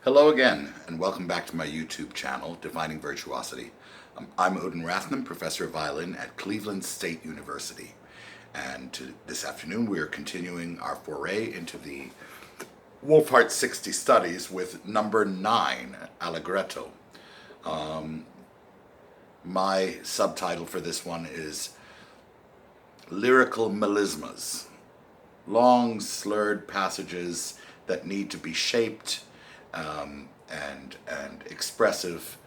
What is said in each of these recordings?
Hello again, and welcome back to my YouTube channel, Defining Virtuosity. I'm Odin Rathman, professor of violin at Cleveland State University. And this afternoon we are continuing our foray into the Wohlfahrt 60 studies with number 9, Allegretto. My subtitle for this one is Lyrical Melismas. Long, slurred passages that need to be shaped and expressive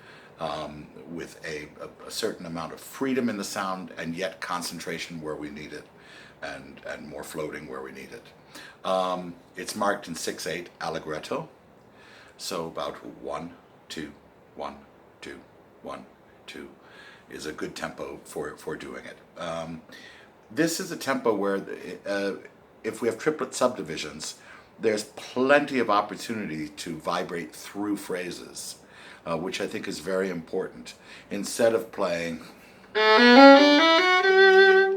with a certain amount of freedom in the sound and yet concentration where we need it and more floating where we need it. It's marked in 6/8 Allegretto, so about 1, 2, 1, 2, 1, 2 is a good tempo for doing it. This is a tempo where if we have triplet subdivisions, there's plenty of opportunity to vibrate through phrases, which I think is very important. Instead of playing,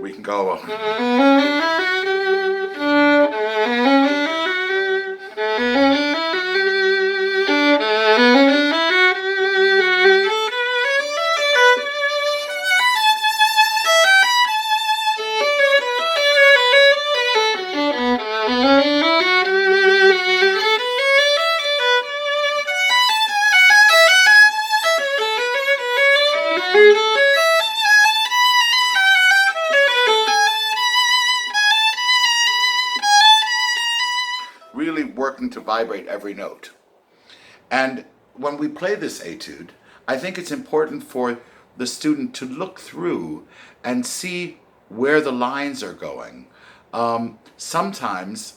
we can go really working to vibrate every note. And when we play this etude, I think it's important for the student to look through and see where the lines are going. Sometimes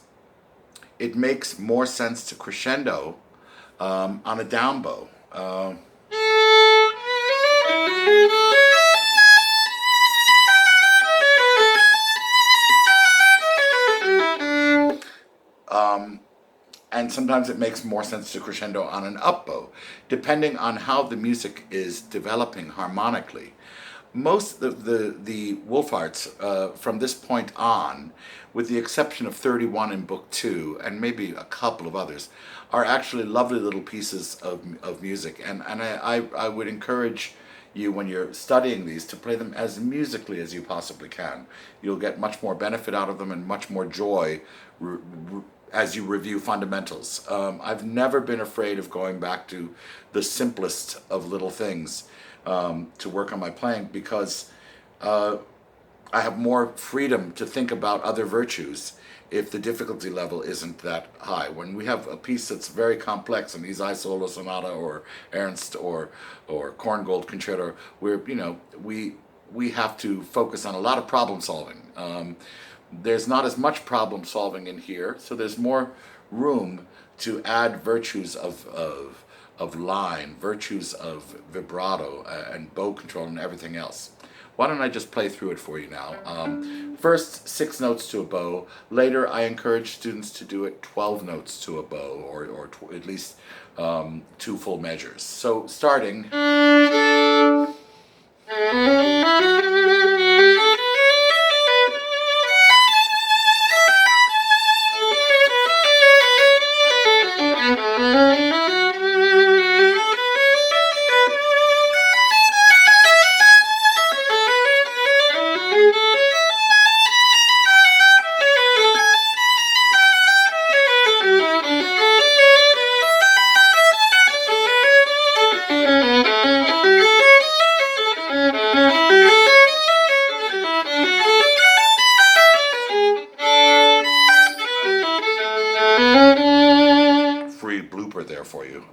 it makes more sense to crescendo on a down bow. And sometimes it makes more sense to crescendo on an up bow, depending on how the music is developing harmonically. Most of the Wohlfahrts from this point on, with the exception of 31 in Book 2, and maybe a couple of others, are actually lovely little pieces of music. And I would encourage you, when you're studying these, to play them as musically as you possibly can. You'll get much more benefit out of them and much more joy as you review fundamentals. I've never been afraid of going back to the simplest of little things to work on my playing, because I have more freedom to think about other virtues if the difficulty level isn't that high. When we have a piece that's very complex, an Isai Solo Sonata or Ernst or Korngold Concerto, where we have to focus on a lot of problem solving. There's not as much problem solving in here, so there's more room to add virtues of line, virtues of vibrato and bow control and everything else. Why don't I just play through it for you now? First, 6 notes to a bow. Later, I encourage students to do it 12 notes to a bow, or at least 2 full measures. So starting. Free blooper there for you.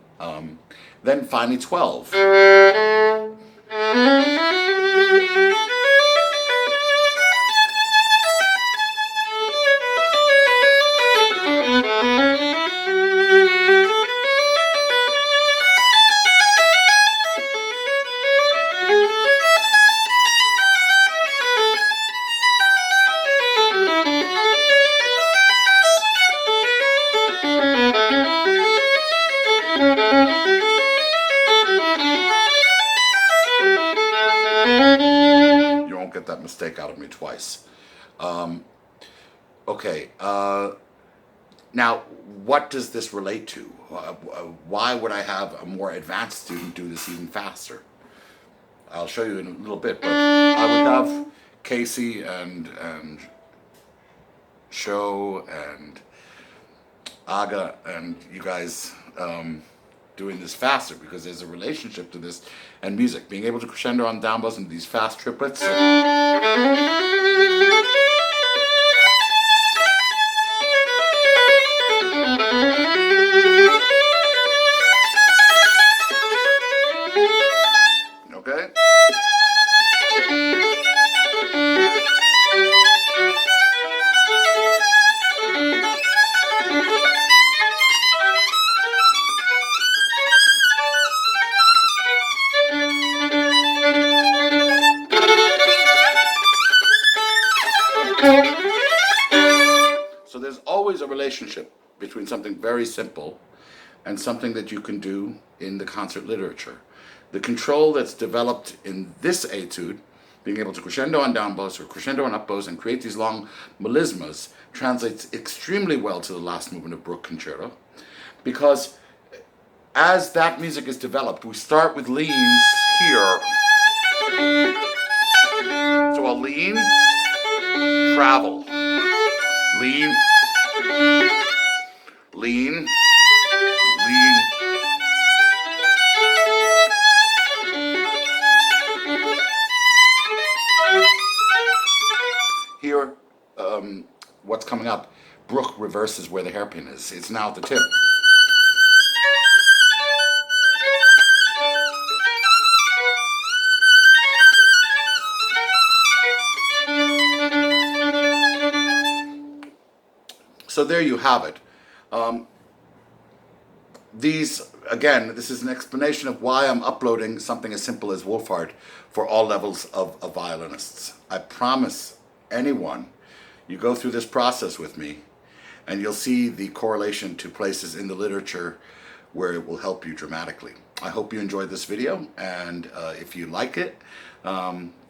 Then finally 12. Get that mistake out of me twice. Okay, Now, what does this relate to? Why would I have a more advanced student do this even faster? I'll show you in a little bit, but I would have Casey and Sho and Aga and you guys doing this faster, because there's a relationship to this and music. Being able to crescendo on down bows into these fast triplets. Okay? So there's always a relationship between something very simple and something that you can do in the concert literature. The control that's developed in this etude, being able to crescendo on down bows or crescendo on up bows and create these long melismas, translates extremely well to the last movement of Bruch Concerto, because as that music is developed, we start with leans here. So I'll lean, travel, lean, lean, lean. Here, what's coming up, Bruch reverses where the hairpin is. It's now at the tip. So there you have it. Again, this is an explanation of why I'm uploading something as simple as Wohlfahrt for all levels of violinists. I promise anyone, you go through this process with me, and you'll see the correlation to places in the literature where it will help you dramatically. I hope you enjoyed this video, and if you like it,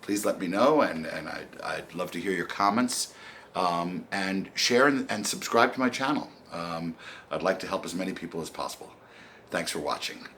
please let me know, and I'd love to hear your comments. And share and subscribe to my channel. I'd like to help as many people as possible. Thanks for watching.